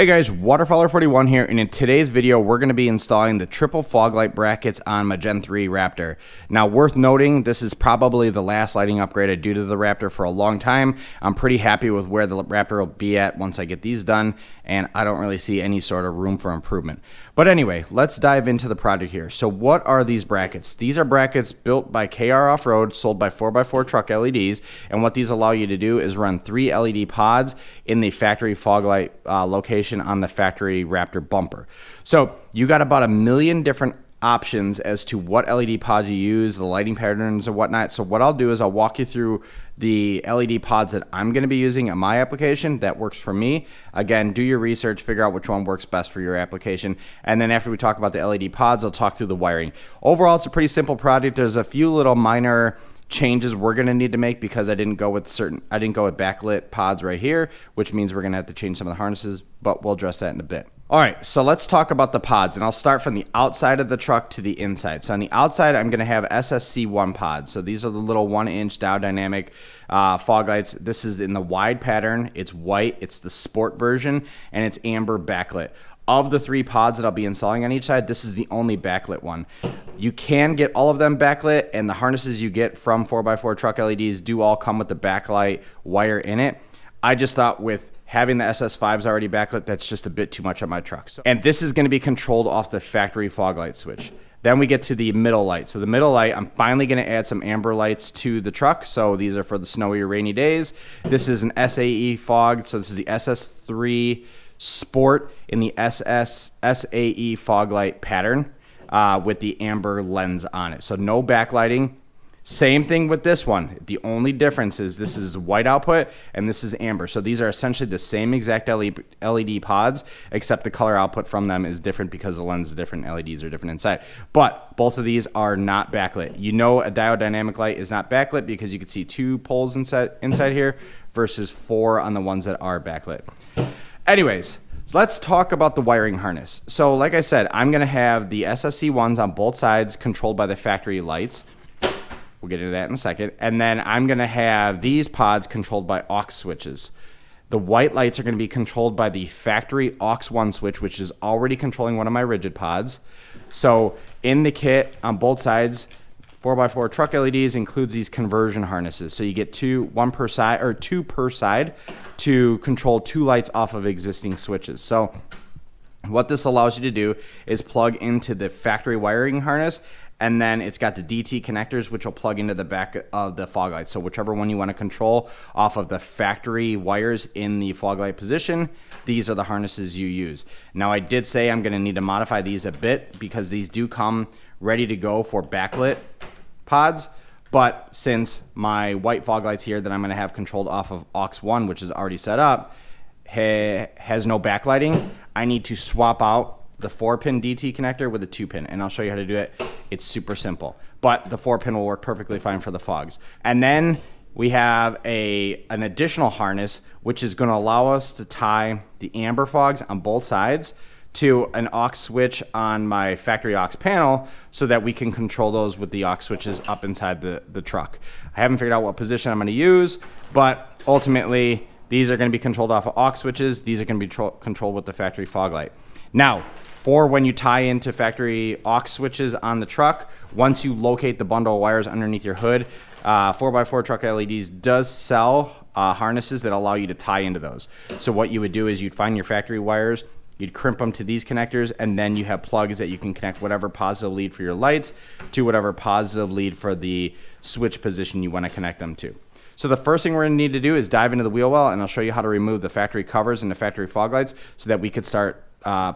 Hey guys, Waterfowler41 here, and in today's video we're going to be installing the triple fog light brackets on my Gen 3 Raptor. Now worth noting, this is probably the last lighting upgrade I do to the Raptor for a long time. I'm pretty happy with where the Raptor will be at once I get these done, and I don't really see any sort of room for improvement. But anyway, let's dive into the project here. So what are these brackets? These are brackets built by KR Offroad, sold by 4x4 truck LEDs, and what these allow you to do is run 3 LED pods in the factory fog light location on the factory Raptor bumper. So you got about 1 million different options as to what LED pods you use, the lighting patterns and whatnot. So what I'll do is I'll walk you through the LED pods that I'm going to be using in my application that works for me. Again, do your research, figure out which one works best for your application, and then after we talk about the LED pods, I'll talk through the wiring. Overall, it's a pretty simple project. There's a few little minor changes we're going to need to make because I didn't go with backlit pods right here, which means we're going to have to change some of the harnesses, but we'll address that in a bit. All right, so let's talk about the pods, and I'll start from the outside of the truck to the inside. So on the outside, I'm going to have SSC1 pods. So these are the little 1-inch Diode Dynamic fog lights. This is in the wide pattern. It's white. It's the sport version, and it's amber backlit. Of the 3 pods that I'll be installing on each side, this is the only backlit one. You can get all of them backlit, and the harnesses you get from 4x4 truck LEDs do all come with the backlight wire in it. I just thought with having the SS5s already backlit, that's just a bit too much on my truck. And this is going to be controlled off the factory fog light switch. Then we get to the middle light. So the middle light, I'm finally going to add some amber lights to the truck. So these are for the snowy or rainy days. This is an SAE fog. So this is the SS3 Sport in the SAE fog light pattern with the amber lens on it. So no backlighting. Same thing with this one. The only difference is this is white output and this is amber. So these are essentially the same exact LED pods, except the color output from them is different because the lens is different, LEDs are different inside. But both of these are not backlit. You know a Diode Dynamic light is not backlit because you can see 2 poles inside here versus 4 on the ones that are backlit. Anyways, so let's talk about the wiring harness. So like I said, I'm going to have the SSC ones on both sides controlled by the factory lights. We'll get into that in a second. And then I'm going to have these pods controlled by aux switches. The white lights are going to be controlled by the factory aux1 switch, which is already controlling one of my rigid pods. So in the kit on both sides, 4x4 truck LEDs includes these conversion harnesses. So you get 2 per side to control 2 lights off of existing switches. So what this allows you to do is plug into the factory wiring harness, and then it's got the DT connectors, which will plug into the back of the fog light. So whichever one you want to control off of the factory wires in the fog light position, these are the harnesses you use. Now I did say I'm going to need to modify these a bit because these do come ready to go for backlit pods, but since my white fog lights here that I'm going to have controlled off of aux1, which is already set up, has no backlighting, I need to swap out the 4-pin DT connector with a 2-pin, and I'll show you how to do it. It's super simple, but the 4-pin will work perfectly fine for the fogs. And then we have an additional harness which is going to allow us to tie the amber fogs on both sides to an aux switch on my factory aux panel so that we can control those with the aux switches up inside the truck. I haven't figured out what position I'm going to use, but ultimately these are going to be controlled off of aux switches. These are going to be controlled with the factory fog light. Now, for when you tie into factory aux switches on the truck, once you locate the bundle of wires underneath your hood, 4x4 truck LEDs does sell harnesses that allow you to tie into those. So what you would do is you'd find your factory wires, you'd crimp them to these connectors, and then you have plugs that you can connect whatever positive lead for your lights to whatever positive lead for the switch position you want to connect them to. So the first thing we're going to need to do is dive into the wheel well, and I'll show you how to remove the factory covers and the factory fog lights so that we could start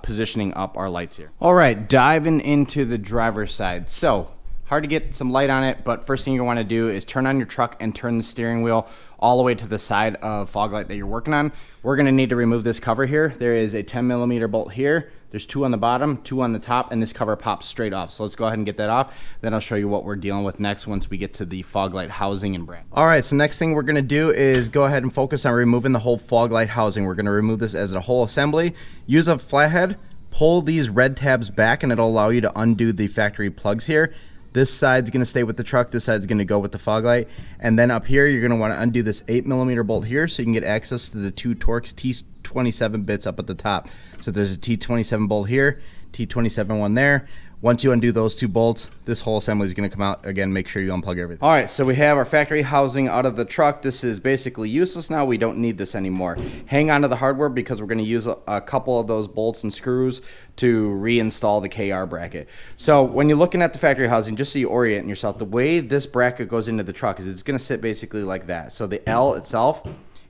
positioning up our lights here. All right, diving into the driver's side. So hard to get some light on it, but first thing you want to do is turn on your truck and turn the steering wheel all the way to the side of fog light that you're working on. We're going to need to remove this cover here. There is a 10mm bolt here. There's 2 on the bottom, 2 on the top, and this cover pops straight off. So let's go ahead and get that off. Then I'll show you what we're dealing with next once we get to the fog light housing and brand. All right, so next thing we're going to do is go ahead and focus on removing the whole fog light housing. We're going to remove this as a whole assembly. Use a flathead, pull these red tabs back, and it'll allow you to undo the factory plugs here. This side's going to stay with the truck. This side's going to go with the fog light. And then up here, you're going to want to undo this 8mm bolt here so you can get access to the two Torx T27 bits up at the top. So there's a T27 bolt here, T27 one there. Once you undo those two bolts, this whole assembly is going to come out. Again, make sure you unplug everything. All right, so we have our factory housing out of the truck. This is basically useless now. We don't need this anymore. Hang on to the hardware because we're going to use a couple of those bolts and screws to reinstall the KR bracket. So when you're looking at the factory housing, just so you orient yourself, the way this bracket goes into the truck is it's going to sit basically like that. So the L itself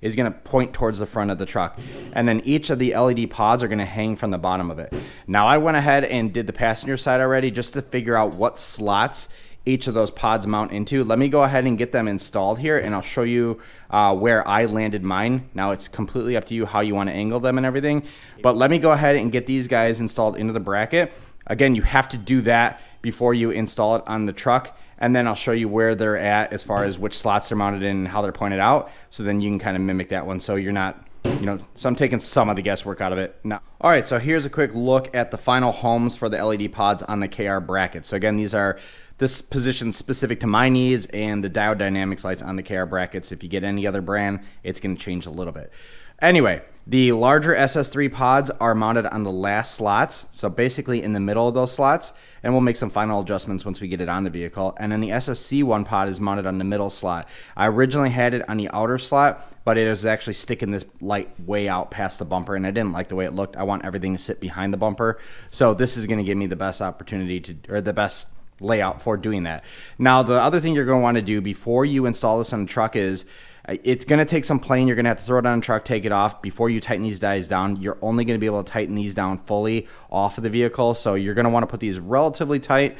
is going to point towards the front of the truck, and then each of the LED pods are going to hang from the bottom of it. Now I went ahead and did the passenger side already just to figure out what slots each of those pods mount into. Let me go ahead and get them installed here, and I'll show you where I landed mine. Now it's completely up to you how you want to angle them and everything, but let me go ahead and get these guys installed into the bracket. Again, you have to do that before you install it on the truck, and then I'll show you where they're at as far as which slots they're mounted in and how they're pointed out, so then you can kind of mimic that one so you're not, so I'm taking some of the guesswork out of it now. All right, so here's a quick look at the final homes for the LED pods on the KR bracket. So again, this position specific to my needs and the Diode Dynamics lights on the KR brackets. If you get any other brand, it's going to change a little bit. Anyway, the larger SS3 pods are mounted on the last slots, so basically in the middle of those slots, and we'll make some final adjustments once we get it on the vehicle. And then the SSC1 pod is mounted on the middle slot. I originally had it on the outer slot, but it was actually sticking this light way out past the bumper, and I didn't like the way it looked. I want everything to sit behind the bumper, so this is going to give me the best opportunity or the best layout for doing that. Now, the other thing you're going to want to do before you install this on the truck is it's going to take some playing. You're going to have to throw it on the truck, take it off. Before you tighten these dies down, you're only going to be able to tighten these down fully off of the vehicle. So you're going to want to put these relatively tight,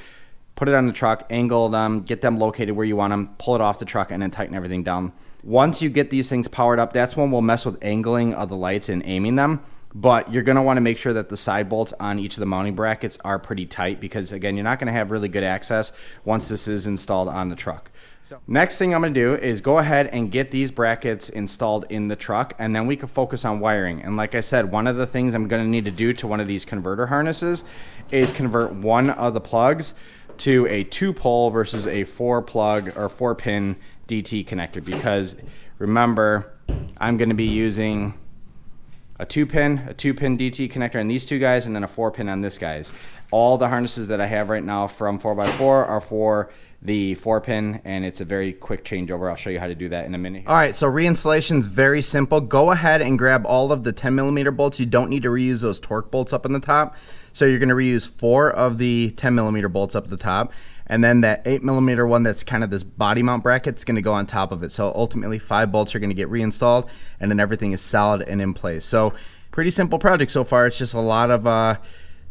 put it on the truck, angle them, get them located where you want them, pull it off the truck, and then tighten everything down. Once you get these things powered up, that's when we'll mess with angling of the lights and aiming them. But you're going to want to make sure that the side bolts on each of the mounting brackets are pretty tight because, again, you're not going to have really good access once this is installed on the truck. So next thing I'm going to do is go ahead and get these brackets installed in the truck, and then we can focus on wiring. And like I said, one of the things I'm going to need to do to one of these converter harnesses is convert one of the plugs to a 2-pole versus a 4-plug or 4-pin DT connector, because remember, I'm going to be using a 2-pin DT connector on these two guys, and then a 4-pin on this guys. All the harnesses that I have right now from 4x4 are for the 4-pin, and it's a very quick changeover. I'll show you how to do that in a minute. All right, so reinstallation is very simple. Go ahead and grab all of the 10mm bolts. You don't need to reuse those torque bolts up on the top. So you're going to reuse 4 of the 10mm bolts up at the top, and then that 8mm one that's kind of this body mount bracket is going to go on top of it. So ultimately 5 bolts are going to get reinstalled, and then everything is solid and in place. So pretty simple project so far. It's just a lot of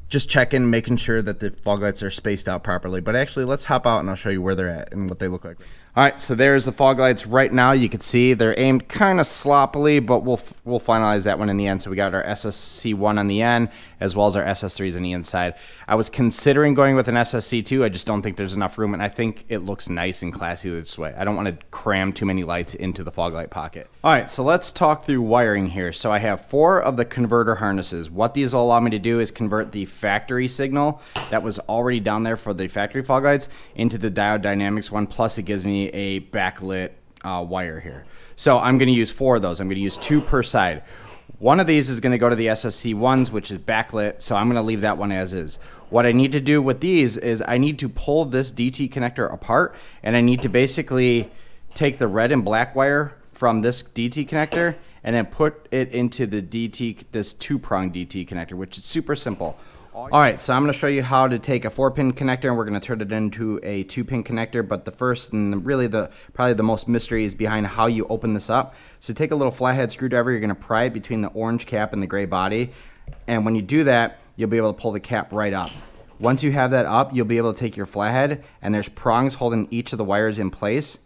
just checking, making sure that the fog lights are spaced out properly. But actually, let's hop out and I'll show you where they're at and what they look like. All right, so there's the fog lights right now. You can see they're aimed kind of sloppily, but we'll finalize that one in the end. So we got our SSC1 on the end, as well as our SS3s on the inside. I was considering going with an SSC2. I just don't think there's enough room, and I think it looks nice and classy this way. I don't want to cram too many lights into the fog light pocket. All right, so let's talk through wiring here. So I have 4 of the converter harnesses. What these will allow me to do is convert the factory signal that was already down there for the factory fog lights into the Diode Dynamics one, plus it gives me a backlit wire here. So I'm going to use 4 of those. I'm going to use 2 per side. One of these is going to go to the SSC1s, which is backlit, so I'm going to leave that one as is. What I need to do with these is I need to pull this DT connector apart, and I need to basically take the red and black wire from this DT connector and then put it into the this 2-prong DT connector, which is super simple. All right, so I'm going to show you how to take a 4-pin connector and we're going to turn it into a 2-pin connector. But the first and really probably the most mystery is behind how you open this up. So take a little flathead screwdriver. You're going to pry it between the orange cap and the gray body. And when you do that, you'll be able to pull the cap right up. Once you have that up, you'll be able to take your flathead, and there's prongs holding each of the wires in place.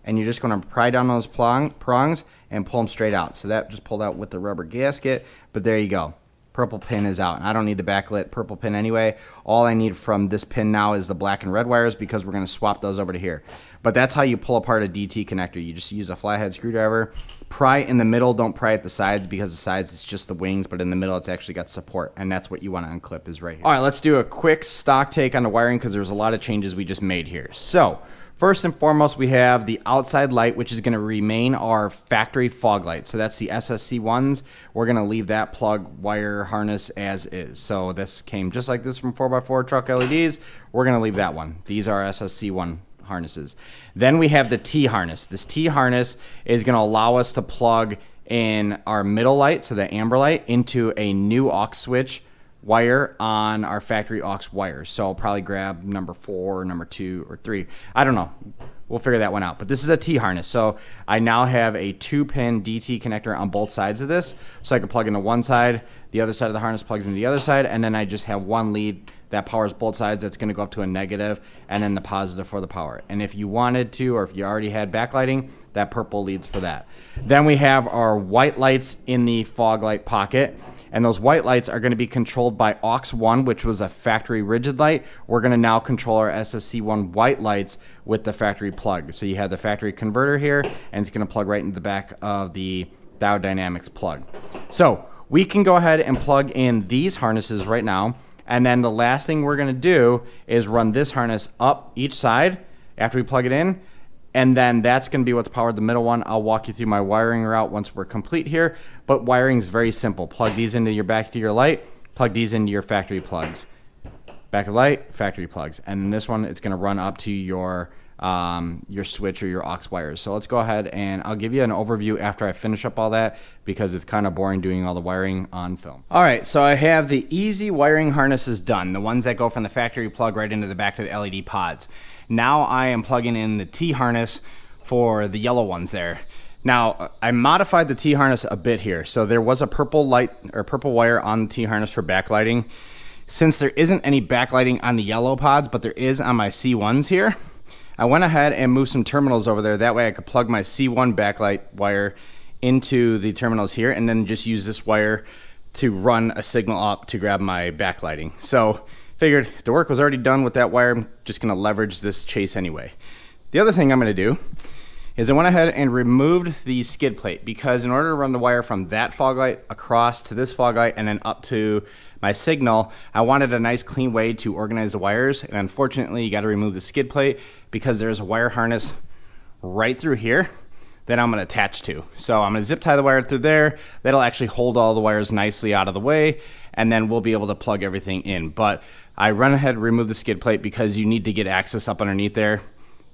And you're just going to pry down those prongs and pull them straight out. So that just pulled out with the rubber gasket, but there you go. purple pin is out. And I don't need the backlit purple pin anyway. All I need from this pin now is the black and red wires because we're going to swap those over to here. But that's how you pull apart a DT connector. You just use a flathead screwdriver. Pry in the middle, don't pry at the sides because the sides it's just the wings, but in the middle it's actually got support, and that's what you want to unclip is right here. All right, let's do a quick stock take on the wiring because there's a lot of changes we just made here. So first and foremost, we have the outside light, which is going to remain our factory fog light. So that's the SSC ones. We're going to leave that plug wire harness as is. So this came just like this from 4x4 truck LEDs. We're going to leave that one. These are SSC one harnesses. Then we have the T harness. This T harness is going to allow us to plug in our middle light, so the amber light, into a new aux switch wire on our factory aux wires. So I'll probably grab number 4 or number 2 or 3. I don't know. We'll figure that one out. But this is a T harness. So I now have a 2-pin DT connector on both sides of this. So I can plug into one side, the other side of the harness plugs into the other side, and then I just have one lead that powers both sides. That's going to go up to a negative and then the positive for the power. And if you wanted to, or if you already had backlighting, that purple leads for that. Then we have our white lights in the fog light pocket. And those white lights are going to be controlled by aux 1, which was a factory rigid light. We're going to now control our SSC1 white lights with the factory plug. So you have the factory converter here, and it's going to plug right into the back of the Diode Dynamics plug. So we can go ahead and plug in these harnesses right now. And then the last thing we're going to do is run this harness up each side after we plug it in. And then that's going to be what's powered the middle one. I'll walk you through my wiring route once we're complete here. But wiring is very simple. Plug these into your back to your light. Plug these into your factory plugs. Back of light, factory plugs. And then this one, it's going to run up to your switch or your aux wires. So let's go ahead and I'll give you an overview after I finish up all that because it's kind of boring doing all the wiring on film. All right, so I have the easy wiring harnesses done, the ones that go from the factory plug right into the back of the LED pods. Now I am plugging in the T harness for the yellow ones there. Now I modified the T harness a bit here. So there was a purple light or purple wire on the T harness for backlighting. Since there isn't any backlighting on the yellow pods, but there is on my C1s here, I went ahead and moved some terminals over there. That way I could plug my C1 backlight wire into the terminals here and then just use this wire to run a signal up to grab my backlighting. So figured if the work was already done with that wire, I'm just going to leverage this chase anyway. The other thing I'm going to do is I went ahead and removed the skid plate because in order to run the wire from that fog light across to this fog light and then up to my signal, I wanted a nice clean way to organize the wires. And unfortunately, you got to remove the skid plate because there's a wire harness right through here that I'm going to attach to. So I'm going to zip tie the wire through there. That'll actually hold all the wires nicely out of the way, and then we'll be able to plug everything in. But I run ahead and remove the skid plate because you need to get access up underneath there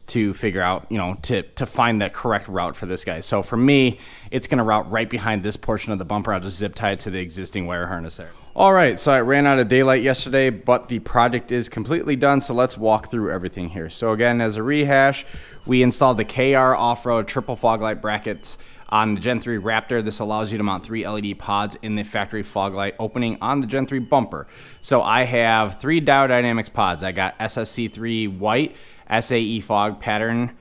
to figure out, to find the correct route for this guy. So for me, it's going to route right behind this portion of the bumper. I'll just zip tie it to the existing wire harness there. All right, so I ran out of daylight yesterday, but the project is completely done. So let's walk through everything here. So again, as a rehash, we installed the KR Offroad triple fog light brackets on the Gen 3 Raptor. This allows you to mount 3 LED pods in the factory fog light opening on the Gen 3 bumper. So I have 3 Diode Dynamics pods. I got SSC3 white, SAE fog pattern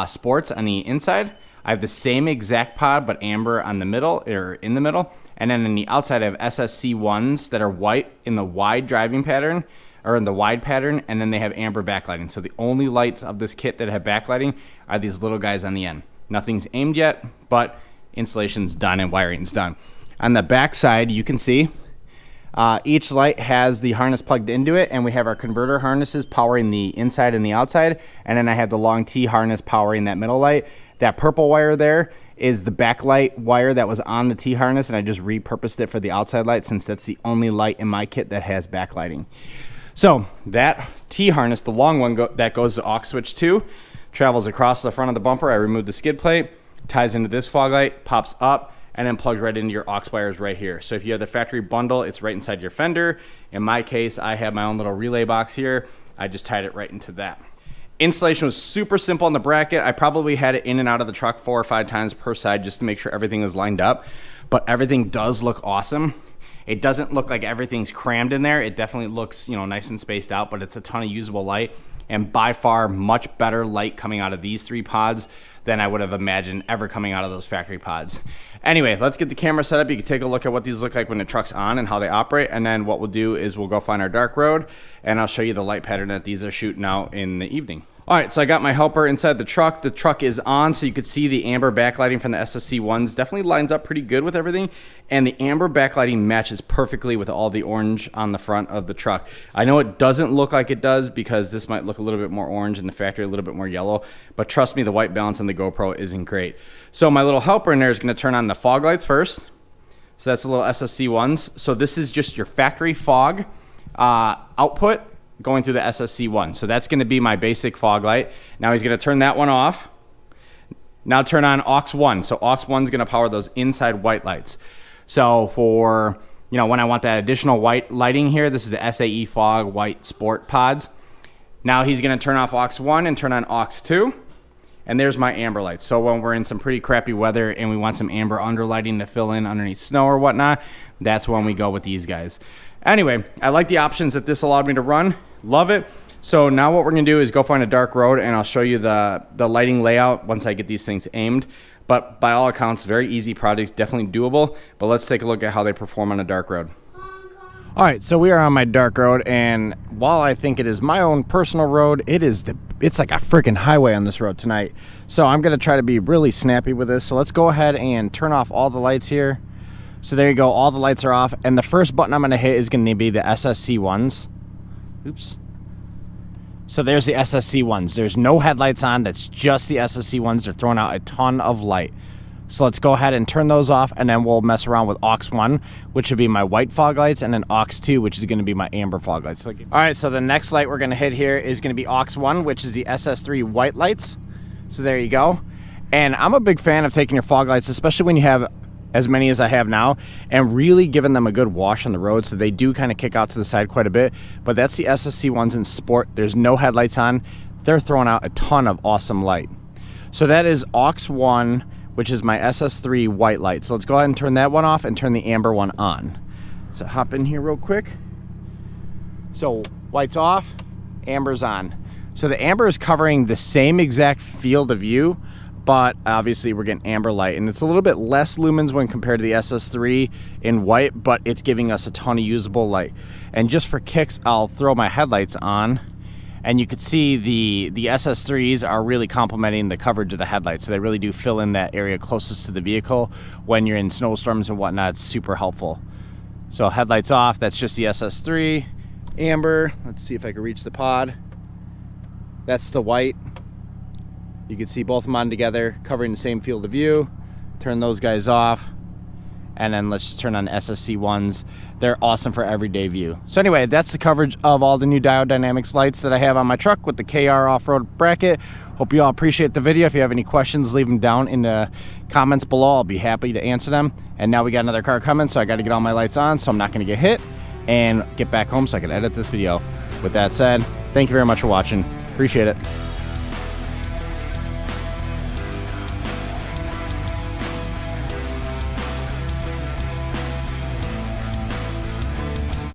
sports on the inside. I have the same exact pod but amber on the middle, or in the middle. And then on the outside I have SSC1s that are white in the wide driving pattern, or in the wide pattern, and then they have amber backlighting. So the only lights of this kit that have backlighting are these little guys on the end. Nothing's aimed yet, but installation's done and wiring's done. On the back side, you can see each light has the harness plugged into it, and we have our converter harnesses powering the inside and the outside, and then I have the long T harness powering that middle light. That purple wire there is the backlight wire that was on the T harness, and I just repurposed it for the outside light since that's the only light in my kit that has backlighting. So that T harness, the long one that goes to aux switch 2, travels across the front of the bumper. I removed the skid plate, ties into this fog light, pops up, and then plugs right into your aux wires right here. So if you have the factory bundle, it's right inside your fender. In my case, I have my own little relay box here. I just tied it right into that. Installation was super simple on the bracket. I probably had it in and out of the truck 4 or 5 times per side just to make sure everything was lined up. But everything does look awesome. It doesn't look like everything's crammed in there. It definitely looks, nice and spaced out, but it's a ton of usable light. And by far, much better light coming out of these 3 pods than I would have imagined ever coming out of those factory pods. Anyway, let's get the camera set up. You can take a look at what these look like when the truck's on and how they operate. And then what we'll do is we'll go find our dark road, and I'll show you the light pattern that these are shooting out in the evening. All right, so I got my helper inside the truck. The truck is on, so you could see the amber backlighting from the SSC ones definitely lines up pretty good with everything. And the amber backlighting matches perfectly with all the orange on the front of the truck. I know it doesn't look like it does because this might look a little bit more orange in the factory, a little bit more yellow. But trust me, the white balance on the GoPro isn't great. So my little helper in there is going to turn on the fog lights first. So that's the little SSC ones. So this is just your factory fog output going through the SSC one. So that's going to be my basic fog light. Now he's going to turn that one off. Now turn on aux 1. So aux 1 is going to power those inside white lights. So for, you know, when I want that additional white lighting here, this is the SAE fog white sport pods. Now he's going to turn off aux 1 and turn on aux 2. And there's my amber lights. So when we're in some pretty crappy weather and we want some amber underlighting to fill in underneath snow or whatnot, that's when we go with these guys. Anyway, I like the options that this allowed me to run. Love it. So now what we're going to do is go find a dark road, and I'll show you the lighting layout once I get these things aimed. But by all accounts, very easy project, definitely doable. But let's take a look at how they perform on a dark road. All right, so we are on my dark road, and while I think it is my own personal road, it's like a freaking highway on this road tonight. So I'm going to try to be really snappy with this. So let's go ahead and turn off all the lights here. So there you go, all the lights are off, and the first button I'm going to hit is going to be the SSC ones. Oops. So there's the SSC ones. There's no headlights on, that's just the SSC ones. They're throwing out a ton of light. So let's go ahead and turn those off, and then we'll mess around with aux 1, which would be my white fog lights, and then aux 2, which is going to be my amber fog lights. All right, so the next light we're going to hit here is going to be aux 1, which is the SS3 white lights. So there you go. And I'm a big fan of taking your fog lights, especially when you have as many as I have now, and really giving them a good wash on the road. So they do kind of kick out to the side quite a bit, but that's the SSC ones in sport. There's no headlights on. They're throwing out a ton of awesome light. So that is aux 1, which is my SS3 white light. So let's go ahead and turn that one off and turn the amber one on. So hop in here real quick. So white's off, amber's on. So the amber is covering the same exact field of view, but obviously we're getting amber light, and it's a little bit less lumens when compared to the SS3 in white, but it's giving us a ton of usable light. And just for kicks, I'll throw my headlights on, and you can see the SS3s are really complementing the coverage of the headlights. So they really do fill in that area closest to the vehicle. When you're in snowstorms and whatnot, it's super helpful. So headlights off, that's just the SS3. Amber, let's see if I can reach the pod. That's the white. You can see both of them on together, covering the same field of view. Turn those guys off. And then let's turn on SSC ones. They're awesome for everyday view. So anyway, that's the coverage of all the new Diode Dynamics lights that I have on my truck with the KR Offroad bracket. Hope you all appreciate the video. If you have any questions, leave them down in the comments below. I'll be happy to answer them. And now we got another car coming, so I got to get all my lights on so I'm not going to get hit and get back home so I can edit this video. With that said, thank you very much for watching. Appreciate it.